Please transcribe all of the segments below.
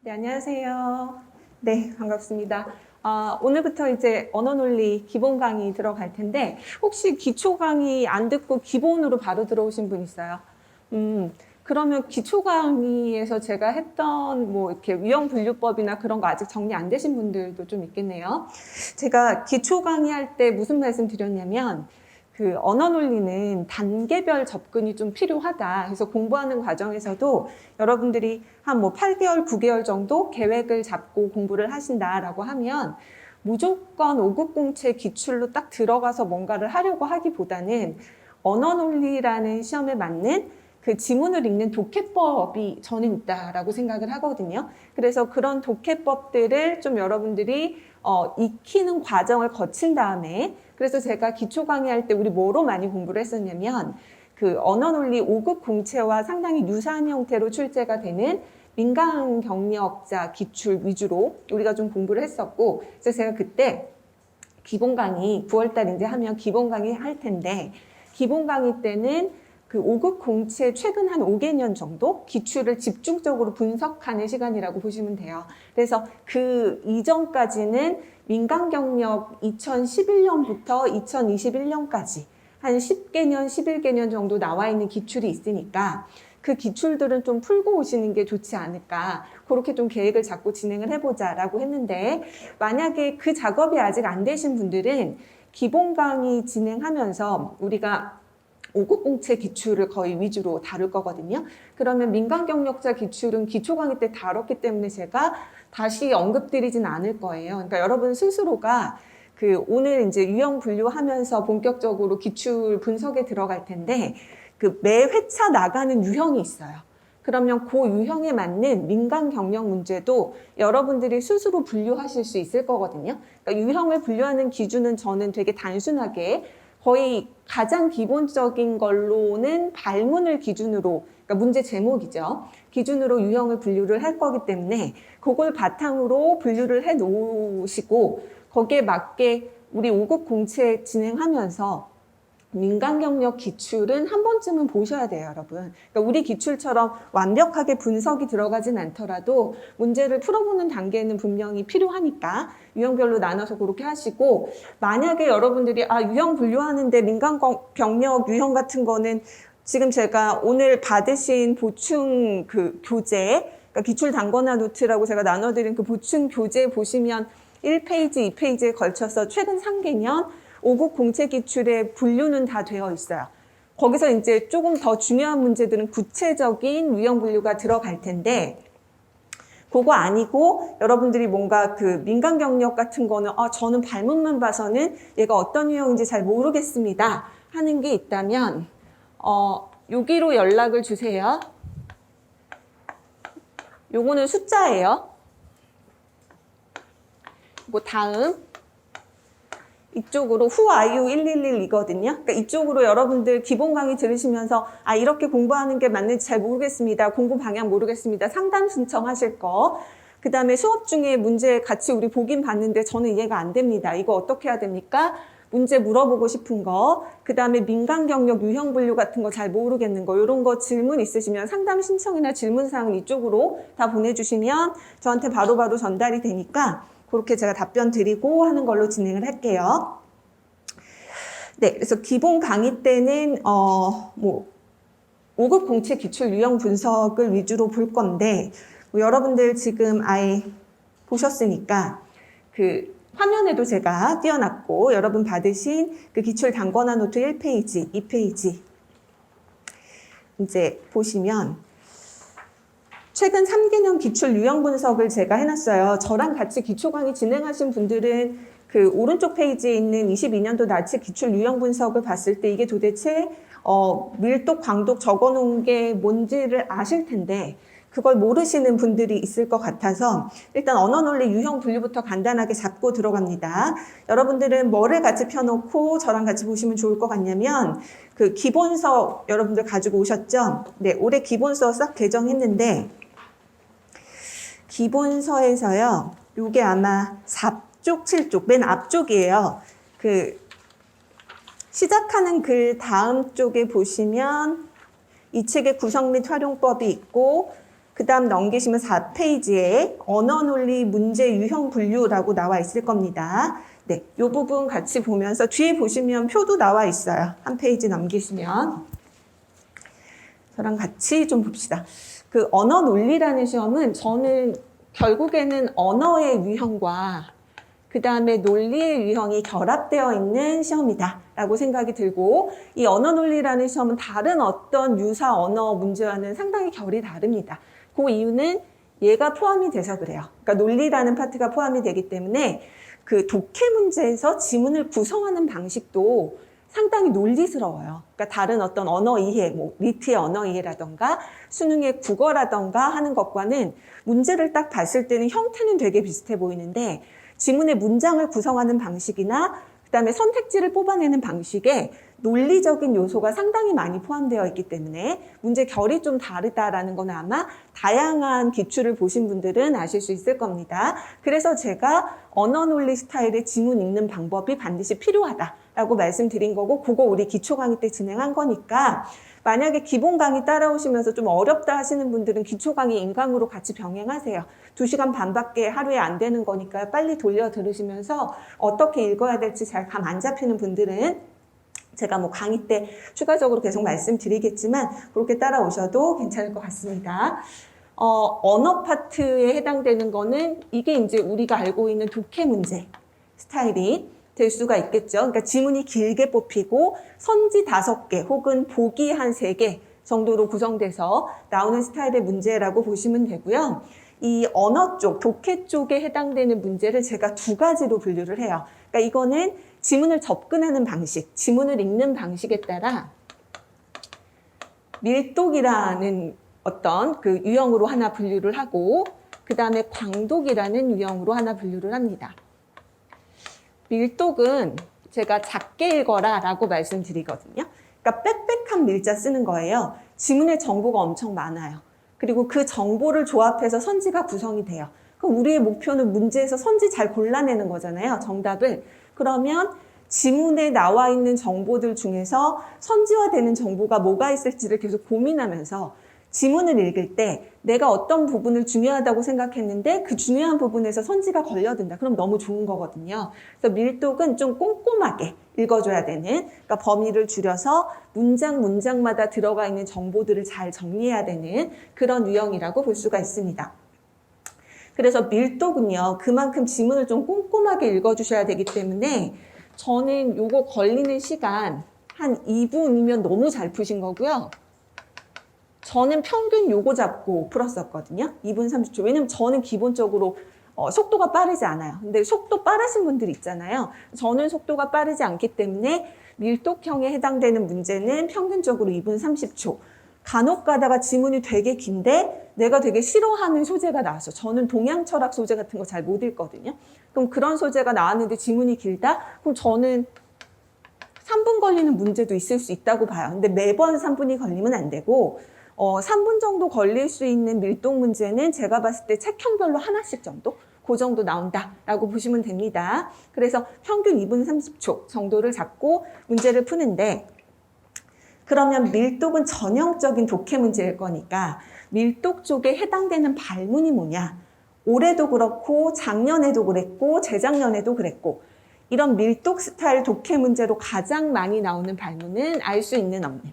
네, 안녕하세요. 네, 반갑습니다. 오늘부터 이제 언어논리 기본 강의 들어갈 텐데, 혹시 기초 강의 안 듣고 기본으로 바로 들어오신 분 있어요? 그러면 기초 강의에서 제가 했던 뭐 이렇게 유형분류법이나 그런 거 아직 정리 안 되신 분들도 좀 있겠네요. 제가 기초 강의할 때 무슨 말씀 드렸냐면, 그 언어 논리는 단계별 접근이 좀 필요하다. 그래서 공부하는 과정에서도 여러분들이 한 뭐 8개월, 9개월 정도 계획을 잡고 공부를 하신다라고 하면 무조건 5급 공채 기출로 딱 들어가서 뭔가를 하려고 하기보다는 언어 논리라는 시험에 맞는 그 지문을 읽는 독해법이 저는 있다라고 생각을 하거든요. 그래서 그런 독해법들을 좀 여러분들이 익히는 과정을 거친 다음에, 그래서 제가 기초 강의할 때 우리 뭐로 많이 공부를 했었냐면 그 언어논리 5급 공채와 상당히 유사한 형태로 출제가 되는 민간 경력자 기출 위주로 우리가 좀 공부를 했었고, 그래서 제가 그때 기본 강의 9월달 이제 하면 기본 강의 할 텐데, 기본 강의 때는 그 5급 공채 최근 한 5개년 정도 기출을 집중적으로 분석하는 시간이라고 보시면 돼요. 그래서 그 이전까지는 민간 경력 2011년부터 2021년까지 한 10개년, 11개년 정도 나와 있는 기출이 있으니까 그 기출들은 좀 풀고 오시는 게 좋지 않을까, 그렇게 좀 계획을 잡고 진행을 해보자라고 했는데, 만약에 그 작업이 아직 안 되신 분들은 기본 강의 진행하면서 우리가 5급 공채 기출을 거의 위주로 다룰 거거든요. 그러면 민간 경력자 기출은 기초 강의 때 다뤘기 때문에 제가 다시 언급드리진 않을 거예요. 그러니까 여러분 스스로가 그 오늘 이제 유형 분류하면서 본격적으로 기출 분석에 들어갈 텐데, 그 매 회차 나가는 유형이 있어요. 그러면 그 유형에 맞는 민간 경력 문제도 여러분들이 스스로 분류하실 수 있을 거거든요. 그러니까 유형을 분류하는 기준은 저는 되게 단순하게 거의 가장 기본적인 걸로는 발문을 기준으로, 그러니까 문제 제목이죠. 기준으로 유형을 분류를 할 거기 때문에 그걸 바탕으로 분류를 해 놓으시고, 거기에 맞게 우리 5급 공채 진행하면서 민간 경력 기출은 한 번쯤은 보셔야 돼요, 여러분. 그러니까 우리 기출처럼 완벽하게 분석이 들어가진 않더라도 문제를 풀어보는 단계는 분명히 필요하니까 유형별로 나눠서 그렇게 하시고, 만약에 여러분들이 유형 분류하는데 민간 경력 유형 같은 거는 지금 제가 오늘 받으신 보충 그 교재, 그러니까 기출 단권화 노트라고 제가 나눠드린 그 보충 교재 보시면 1페이지, 2페이지에 걸쳐서 최근 3개년 5급 공채 기출의 분류는 다 되어 있어요. 거기서 이제 조금 더 중요한 문제들은 구체적인 유형 분류가 들어갈 텐데, 그거 아니고 여러분들이 뭔가 그 민간 경력 같은 거는 저는 발문만 봐서는 얘가 어떤 유형인지 잘 모르겠습니다 하는 게 있다면 여기로 연락을 주세요. 요거는 숫자예요. 뭐 다음 이쪽으로 who are you 111이거든요. 그러니까 이쪽으로 여러분들 기본 강의 들으시면서 이렇게 공부하는 게 맞는지 잘 모르겠습니다. 공부 방향 모르겠습니다. 상담 신청하실 거. 그 다음에 수업 중에 문제 같이 우리 보긴 봤는데 저는 이해가 안 됩니다. 이거 어떻게 해야 됩니까? 문제 물어보고 싶은 거. 그 다음에 민간 경력 유형 분류 같은 거 잘 모르겠는 거. 이런 거 질문 있으시면 상담 신청이나 질문 사항은 이쪽으로 다 보내주시면 저한테 바로바로 전달이 되니까 그렇게 제가 답변 드리고 하는 걸로 진행을 할게요. 네, 그래서 기본 강의 때는 5급 공채 기출 유형 분석을 위주로 볼 건데, 여러분들 지금 아예 보셨으니까 그 화면에도 제가 띄워놨고, 여러분 받으신 그 기출 단권화 노트 1페이지, 2페이지 이제 보시면 최근 3개년 기출 유형 분석을 제가 해놨어요. 저랑 같이 기초 강의 진행하신 분들은 그 오른쪽 페이지에 있는 22년도 나치 기출 유형 분석을 봤을 때 이게 도대체 밀독, 광독 적어놓은 게 뭔지를 아실 텐데, 그걸 모르시는 분들이 있을 것 같아서 일단 언어논리 유형 분류부터 간단하게 잡고 들어갑니다. 여러분들은 뭐를 같이 펴놓고 저랑 같이 보시면 좋을 것 같냐면, 그 기본서 여러분들 가지고 오셨죠? 네, 올해 기본서 싹 개정했는데, 기본서에서요, 요게 아마 4쪽, 7쪽, 맨 앞쪽이에요. 그 시작하는 글 다음 쪽에 보시면 이 책의 구성 및 활용법이 있고, 그 다음 넘기시면 4페이지에 언어논리 문제 유형 분류라고 나와 있을 겁니다. 네, 이 부분 같이 보면서 뒤에 보시면 표도 나와 있어요. 한 페이지 넘기시면. 저랑 같이 좀 봅시다. 그 언어논리라는 시험은 저는 결국에는 언어의 유형과 그 다음에 논리의 유형이 결합되어 있는 시험이다 라고 생각이 들고, 이 언어논리라는 시험은 다른 어떤 유사 언어 문제와는 상당히 결이 다릅니다. 그 이유는 얘가 포함이 돼서 그래요. 그러니까 논리라는 파트가 포함이 되기 때문에 그 독해 문제에서 지문을 구성하는 방식도 상당히 논리스러워요. 그러니까 다른 어떤 언어 이해, 뭐 리트의 언어 이해라던가 수능의 국어라던가 하는 것과는 문제를 딱 봤을 때는 형태는 되게 비슷해 보이는데 지문의 문장을 구성하는 방식이나 그다음에 선택지를 뽑아내는 방식에 논리적인 요소가 상당히 많이 포함되어 있기 때문에 문제 결이 좀 다르다라는 건 아마 다양한 기출을 보신 분들은 아실 수 있을 겁니다. 그래서 제가 언어논리 스타일의 지문 읽는 방법이 반드시 필요하다라고 말씀드린 거고, 그거 우리 기초 강의 때 진행한 거니까 만약에 기본 강의 따라오시면서 좀 어렵다 하시는 분들은 기초 강의 인강으로 같이 병행하세요. 2시간 반밖에 하루에 안 되는 거니까 빨리 돌려 들으시면서 어떻게 읽어야 될지 잘 감 안 잡히는 분들은 제가 뭐 강의 때 추가적으로 계속 말씀드리겠지만 그렇게 따라오셔도 괜찮을 것 같습니다. 언어 파트에 해당되는 거는 이게 이제 우리가 알고 있는 독해 문제 스타일이 될 수가 있겠죠. 그러니까 지문이 길게 뽑히고 선지 5개 혹은 보기 한 3개 정도로 구성돼서 나오는 스타일의 문제라고 보시면 되고요. 이 언어 쪽, 독해 쪽에 해당되는 문제를 제가 2가지로 분류를 해요. 그러니까 이거는 지문을 접근하는 방식, 지문을 읽는 방식에 따라 밀독이라는 어떤 그 유형으로 하나 분류를 하고, 그 다음에 광독이라는 유형으로 하나 분류를 합니다. 밀독은 제가 작게 읽어라 라고 말씀드리거든요. 그러니까 빽빽한 밀자 쓰는 거예요. 지문에 정보가 엄청 많아요. 그리고 그 정보를 조합해서 선지가 구성이 돼요. 그럼 우리의 목표는 문제에서 선지 잘 골라내는 거잖아요. 정답을. 그러면 지문에 나와 있는 정보들 중에서 선지화되는 정보가 뭐가 있을지를 계속 고민하면서 지문을 읽을 때 내가 어떤 부분을 중요하다고 생각했는데 그 중요한 부분에서 선지가 걸려든다. 그럼 너무 좋은 거거든요. 그래서 밀독은 좀 꼼꼼하게 읽어줘야 되는, 그러니까 범위를 줄여서 문장마다 들어가 있는 정보들을 잘 정리해야 되는 그런 유형이라고 볼 수가 있습니다. 그래서 밀독은요, 그만큼 지문을 좀 꼼꼼하게 읽어주셔야 되기 때문에 저는 요거 걸리는 시간 한 2분이면 너무 잘 푸신 거고요. 저는 평균 요거 잡고 풀었었거든요. 2분 30초. 왜냐면 저는 기본적으로 속도가 빠르지 않아요. 근데 속도 빠르신 분들 있잖아요. 저는 속도가 빠르지 않기 때문에 밀독형에 해당되는 문제는 평균적으로 2분 30초. 간혹 가다가 지문이 되게 긴데 내가 되게 싫어하는 소재가 나왔어. 저는 동양 철학 소재 같은 거 잘 못 읽거든요. 그럼 그런 소재가 나왔는데 지문이 길다? 그럼 저는 3분 걸리는 문제도 있을 수 있다고 봐요. 근데 매번 3분이 걸리면 안 되고 3분 정도 걸릴 수 있는 밀독 문제는 제가 봤을 때 책형별로 하나씩 정도? 그 정도 나온다라고 보시면 됩니다. 그래서 평균 2분 30초 정도를 잡고 문제를 푸는데, 그러면 밀독은 전형적인 독해 문제일 거니까 밀독 쪽에 해당되는 발문이 뭐냐? 올해도 그렇고 작년에도 그랬고 재작년에도 그랬고, 이런 밀독 스타일 독해 문제로 가장 많이 나오는 발문은 알 수 있는 없는.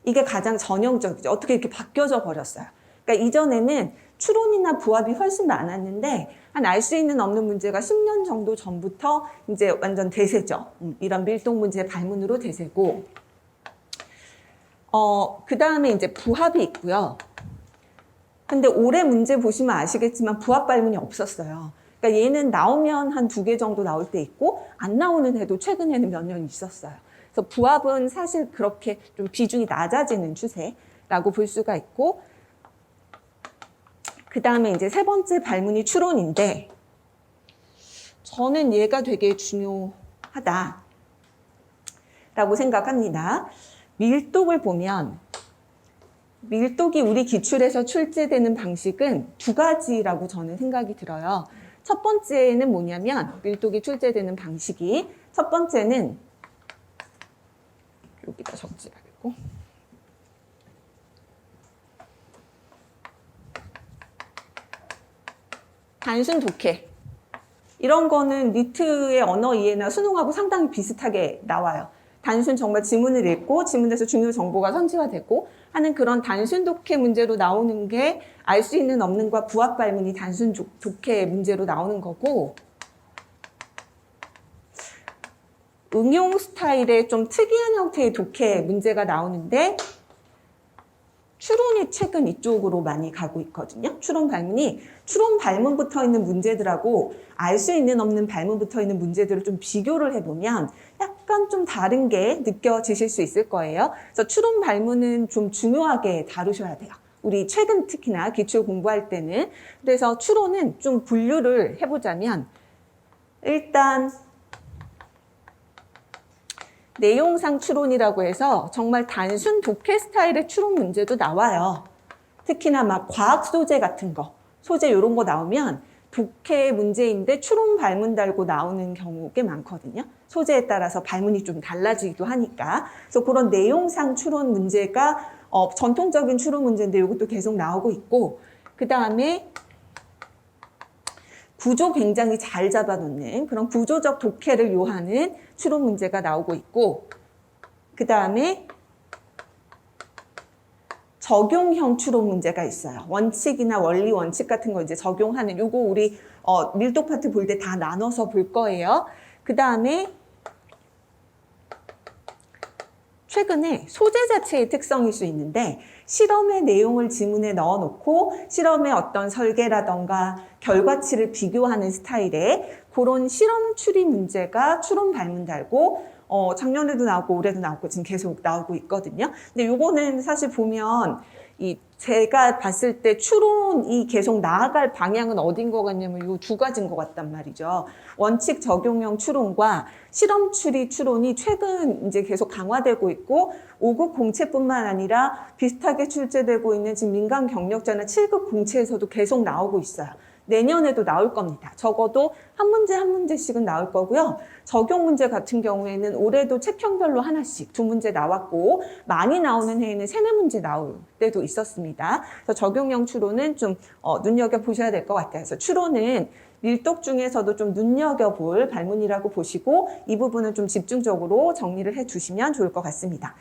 이게 가장 전형적이죠. 어떻게 이렇게 바뀌어져 버렸어요. 그러니까 이전에는 추론이나 부합이 훨씬 많았는데 한 알 수 있는 없는 문제가 10년 정도 전부터 이제 완전 대세죠. 이런 밀독 문제 발문으로 대세고, 그 다음에 이제 부합이 있고요. 근데 올해 문제 보시면 아시겠지만 부합 발문이 없었어요. 그러니까 얘는 나오면 한 2개 정도 나올 때 있고 안 나오는 해도 최근에는 몇 년 있었어요. 그래서 부합은 사실 그렇게 좀 비중이 낮아지는 추세라고 볼 수가 있고, 그 다음에 이제 3번째 발문이 추론인데 저는 얘가 되게 중요하다라고 생각합니다. 밀독을 보면 밀독이 우리 기출에서 출제되는 방식은 2가지라고 저는 생각이 들어요. 첫 번째는 뭐냐면 밀독이 출제되는 방식이, 첫 번째는 여기다 적지 말고 단순 독해. 이런 거는 니트의 언어 이해나 수능하고 상당히 비슷하게 나와요. 단순 정말 지문을 읽고 지문에서 중요 정보가 선지화되고 하는 그런 단순 독해 문제로 나오는 게 알 수 있는 없는과 부합 발문이 단순 독해 문제로 나오는 거고, 응용 스타일의 좀 특이한 형태의 독해 문제가 나오는데 추론이 최근 이쪽으로 많이 가고 있거든요. 추론 발문이 추론 발문 붙어 있는 문제들하고 알 수 있는 없는 발문 붙어 있는 문제들을 좀 비교를 해보면 약간 좀 다른 게 느껴지실 수 있을 거예요. 그래서 추론 발문은 좀 중요하게 다루셔야 돼요. 우리 최근 특히나 기출 공부할 때는. 그래서 추론은 좀 분류를 해보자면 일단 내용상 추론이라고 해서 정말 단순 독해 스타일의 추론 문제도 나와요. 특히나 막 과학 소재 같은 거, 소재 이런 거 나오면 독해 문제인데 추론 발문 달고 나오는 경우 꽤 많거든요. 소재에 따라서 발문이 좀 달라지기도 하니까. 그래서 그런 내용상 추론 문제가 전통적인 추론 문제인데 이것도 계속 나오고 있고, 그 다음에 구조 굉장히 잘 잡아놓는 그런 구조적 독해를 요하는 추론 문제가 나오고 있고, 그 다음에 적용형 추론 문제가 있어요. 원칙이나 원리 원칙 같은 거 이제 적용하는, 요거 우리 밀도 파트 볼 때 다 나눠서 볼 거예요. 그 다음에 최근에 소재 자체의 특성일 수 있는데 실험의 내용을 지문에 넣어놓고 실험의 어떤 설계라던가 결과치를 비교하는 스타일의 그런 실험 추리 문제가 추론 발문 달고 작년에도 나오고 올해도 나오고 지금 계속 나오고 있거든요. 근데 요거는 사실 보면 제가 봤을 때 추론이 계속 나아갈 방향은 어딘 것 같냐면 요 두 가지인 것 같단 말이죠. 원칙 적용형 추론과 실험 추리 추론이 최근 이제 계속 강화되고 있고 5급 공채뿐만 아니라 비슷하게 출제되고 있는 지금 민간 경력자나 7급 공채에서도 계속 나오고 있어요. 내년에도 나올 겁니다. 적어도 한 문제 한 문제씩은 나올 거고요. 적용 문제 같은 경우에는 올해도 책형별로 하나씩 2문제 나왔고 많이 나오는 해에는 3-4문제 나올 때도 있었습니다. 그래서 적용형 추론은 좀 눈여겨보셔야 될 것 같아요. 그래서 추론은 밀독 중에서도 좀 눈여겨볼 발문이라고 보시고 이 부분은 좀 집중적으로 정리를 해주시면 좋을 것 같습니다.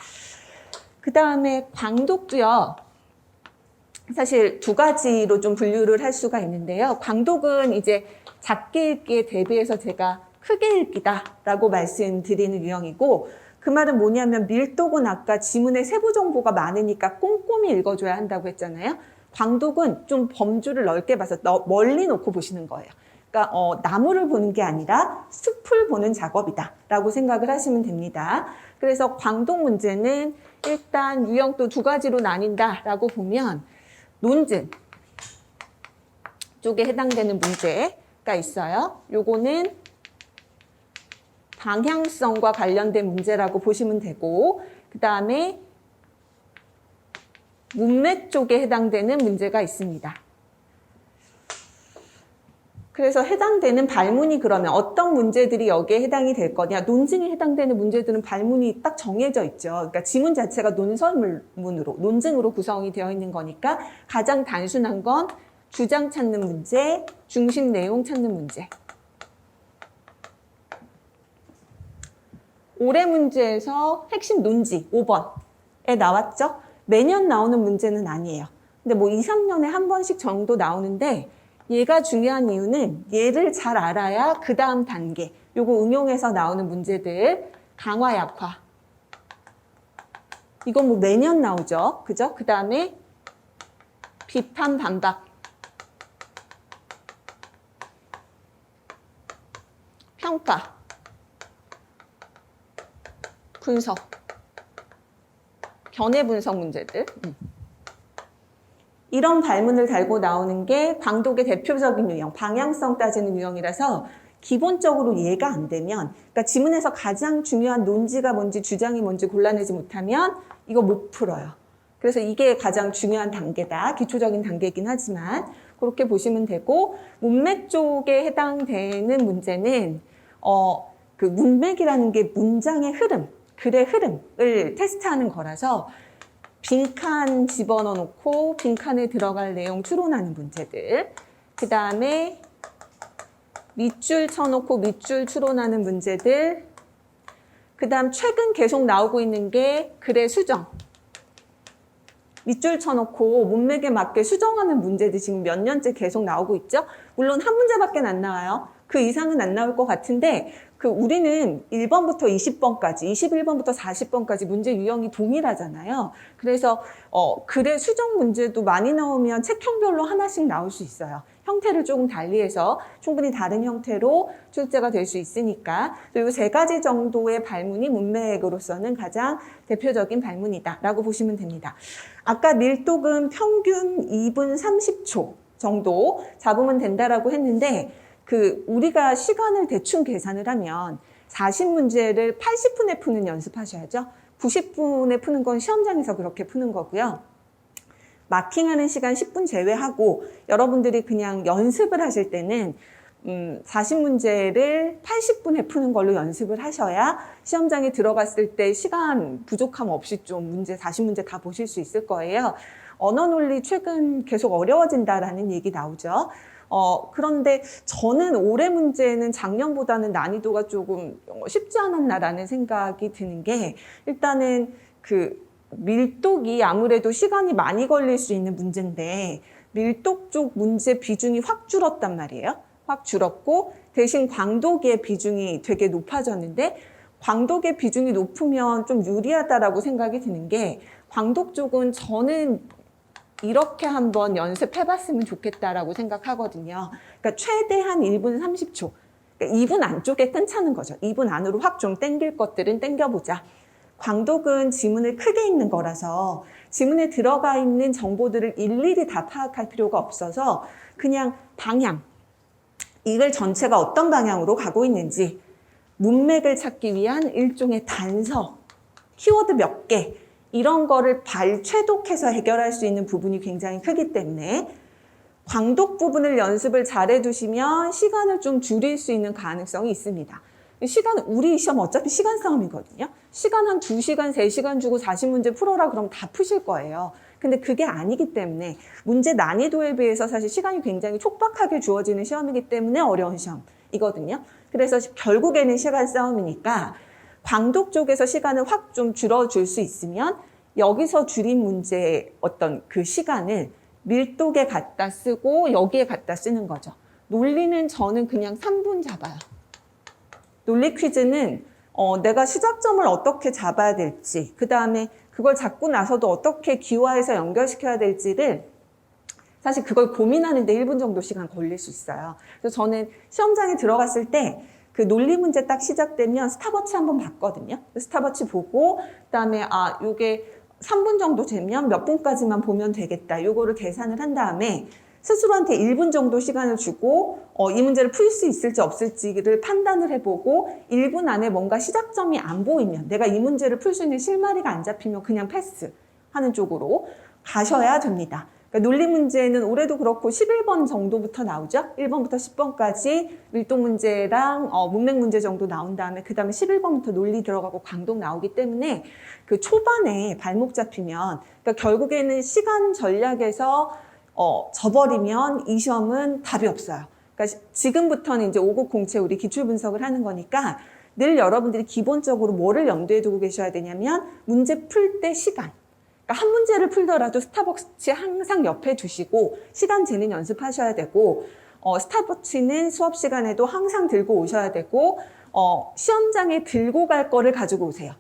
그 다음에 광독도요. 사실 두 가지로 좀 분류를 할 수가 있는데요. 광독은 이제 작게 읽기에 대비해서 제가 크게 읽기다라고 말씀드리는 유형이고, 그 말은 뭐냐면 밀독은 아까 지문에 세부 정보가 많으니까 꼼꼼히 읽어줘야 한다고 했잖아요. 광독은 좀 범주를 넓게 봐서 멀리 놓고 보시는 거예요. 그러니까 나무를 보는 게 아니라 숲을 보는 작업이다라고 생각을 하시면 됩니다. 그래서 광독 문제는 일단 유형도 두 가지로 나뉜다라고 보면 논증 쪽에 해당되는 문제가 있어요. 요거는 방향성과 관련된 문제라고 보시면 되고, 그 다음에 문맥 쪽에 해당되는 문제가 있습니다. 그래서 해당되는 발문이 그러면 어떤 문제들이 여기에 해당이 될 거냐. 논증에 해당되는 문제들은 발문이 딱 정해져 있죠. 그러니까 지문 자체가 논설문으로, 논증으로 구성이 되어 있는 거니까 가장 단순한 건 주장 찾는 문제, 중심 내용 찾는 문제. 올해 문제에서 핵심 논지 5번에 나왔죠. 매년 나오는 문제는 아니에요. 근데 뭐 2, 3년에 한 번씩 정도 나오는데 얘가 중요한 이유는 얘를 잘 알아야 그 다음 단계, 요거 응용해서 나오는 문제들, 강화, 약화. 이건 뭐 매년 나오죠. 그죠? 그 다음에 비판, 반박. 평가. 분석. 견해 분석 문제들. 이런 발문을 달고 나오는 게 광독의 대표적인 유형, 방향성 따지는 유형이라서 기본적으로 이해가 안 되면, 그러니까 지문에서 가장 중요한 논지가 뭔지 주장이 뭔지 골라내지 못하면 이거 못 풀어요. 그래서 이게 가장 중요한 단계다. 기초적인 단계이긴 하지만 그렇게 보시면 되고, 문맥 쪽에 해당되는 문제는 그 문맥이라는 게 문장의 흐름, 글의 흐름을 테스트하는 거라서 빈칸 집어넣어 놓고 빈칸에 들어갈 내용 추론하는 문제들. 그 다음에 밑줄 쳐놓고 밑줄 추론하는 문제들. 그 다음 최근 계속 나오고 있는 게 글의 수정. 밑줄 쳐놓고 문맥에 맞게 수정하는 문제들 지금 몇 년째 계속 나오고 있죠. 물론 한 문제밖에 안 나와요. 그 이상은 안 나올 것 같은데 우리는 1번부터 20번까지, 21번부터 40번까지 문제 유형이 동일하잖아요. 그래서 글의 수정 문제도 많이 나오면 책형별로 하나씩 나올 수 있어요. 형태를 조금 달리해서 충분히 다른 형태로 출제가 될 수 있으니까 이 세 가지 정도의 발문이 문맥으로서는 가장 대표적인 발문이다라고 보시면 됩니다. 아까 밀독은 평균 2분 30초 정도 잡으면 된다라고 했는데 우리가 시간을 대충 계산을 하면 40문제를 80분에 푸는 연습하셔야죠. 90분에 푸는 건 시험장에서 그렇게 푸는 거고요. 마킹하는 시간 10분 제외하고 여러분들이 그냥 연습을 하실 때는 40문제를 80분에 푸는 걸로 연습을 하셔야 시험장에 들어갔을 때 시간 부족함 없이 좀 문제 40문제 다 보실 수 있을 거예요. 언어 논리 최근 계속 어려워진다라는 얘기 나오죠. 그런데 저는 올해 문제는 작년보다는 난이도가 조금 쉽지 않았나라는 생각이 드는 게 일단은 밀독이 아무래도 시간이 많이 걸릴 수 있는 문제인데 밀독 쪽 문제 비중이 확 줄었단 말이에요. 확 줄었고 대신 광독의 비중이 되게 높아졌는데 광독의 비중이 높으면 좀 유리하다라고 생각이 드는 게 광독 쪽은 저는 이렇게 한번 연습해봤으면 좋겠다라고 생각하거든요. 그러니까 최대한 1분 30초. 그러니까 2분 안쪽에 끊자는 거죠. 2분 안으로 확 좀 땡길 것들은 땡겨보자. 광독은 지문을 크게 읽는 거라서 지문에 들어가 있는 정보들을 일일이 다 파악할 필요가 없어서 그냥 방향, 이글 전체가 어떤 방향으로 가고 있는지 문맥을 찾기 위한 일종의 단서, 키워드 몇 개, 이런 거를 발췌독해서 해결할 수 있는 부분이 굉장히 크기 때문에 광독 부분을 연습을 잘 해두시면 시간을 좀 줄일 수 있는 가능성이 있습니다. 우리 시험 어차피 시간 싸움이거든요. 시간 한 2시간, 3시간 주고 40문제 풀어라 그러면 다 푸실 거예요. 근데 그게 아니기 때문에 문제 난이도에 비해서 사실 시간이 굉장히 촉박하게 주어지는 시험이기 때문에 어려운 시험이거든요. 그래서 결국에는 시간 싸움이니까 광독 쪽에서 시간을 확 좀 줄여줄 수 있으면 여기서 줄인 문제의 어떤 그 시간을 밀독에 갖다 쓰고 여기에 갖다 쓰는 거죠. 논리는 저는 그냥 3분 잡아요. 논리 퀴즈는 내가 시작점을 어떻게 잡아야 될지, 그 다음에 그걸 잡고 나서도 어떻게 기화해서 연결시켜야 될지를 사실 그걸 고민하는데 1분 정도 시간 걸릴 수 있어요. 그래서 저는 시험장에 들어갔을 때 논리 문제 딱 시작되면 스탑워치 한번 봤거든요. 스탑워치 보고 그다음에 요게 3분 정도 되면 몇 분까지만 보면 되겠다. 요거를 계산을 한 다음에 스스로한테 1분 정도 시간을 주고 이 문제를 풀 수 있을지 없을지를 판단을 해보고 1분 안에 뭔가 시작점이 안 보이면 내가 이 문제를 풀 수 있는 실마리가 안 잡히면 그냥 패스하는 쪽으로 가셔야 됩니다. 그러니까 논리 문제는 올해도 그렇고 11번 정도부터 나오죠. 1번부터 10번까지 밀독 문제랑 문맥 문제 정도 나온 다음에 그 다음에 11번부터 논리 들어가고 광독 나오기 때문에 그 초반에 발목 잡히면 그러니까 결국에는 시간 전략에서 져버리면 이 시험은 답이 없어요. 그러니까 지금부터는 이제 5급 공채 우리 기출 분석을 하는 거니까 늘 여러분들이 기본적으로 뭐를 염두에 두고 계셔야 되냐면 문제 풀 때 시간. 그러니까 한 문제를 풀더라도 스탑워치 항상 옆에 두시고 시간 재는 연습하셔야 되고 스탑워치는 수업 시간에도 항상 들고 오셔야 되고 시험장에 들고 갈 거를 가지고 오세요.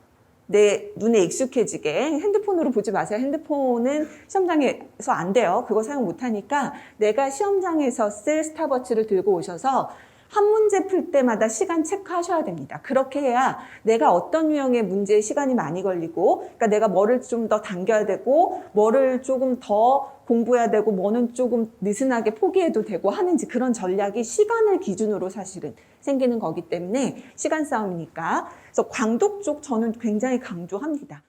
내 눈에 익숙해지게 핸드폰으로 보지 마세요. 핸드폰은 시험장에서 안 돼요. 그거 사용 못하니까 내가 시험장에서 쓸 스탑워치를 들고 오셔서 한 문제 풀 때마다 시간 체크하셔야 됩니다. 그렇게 해야 내가 어떤 유형의 문제에 시간이 많이 걸리고 그러니까 내가 뭐를 좀 더 당겨야 되고 뭐를 조금 더 공부해야 되고 뭐는 조금 느슨하게 포기해도 되고 하는지 그런 전략이 시간을 기준으로 사실은 생기는 거기 때문에 시간 싸움이니까 그래서 광독 쪽 저는 굉장히 강조합니다.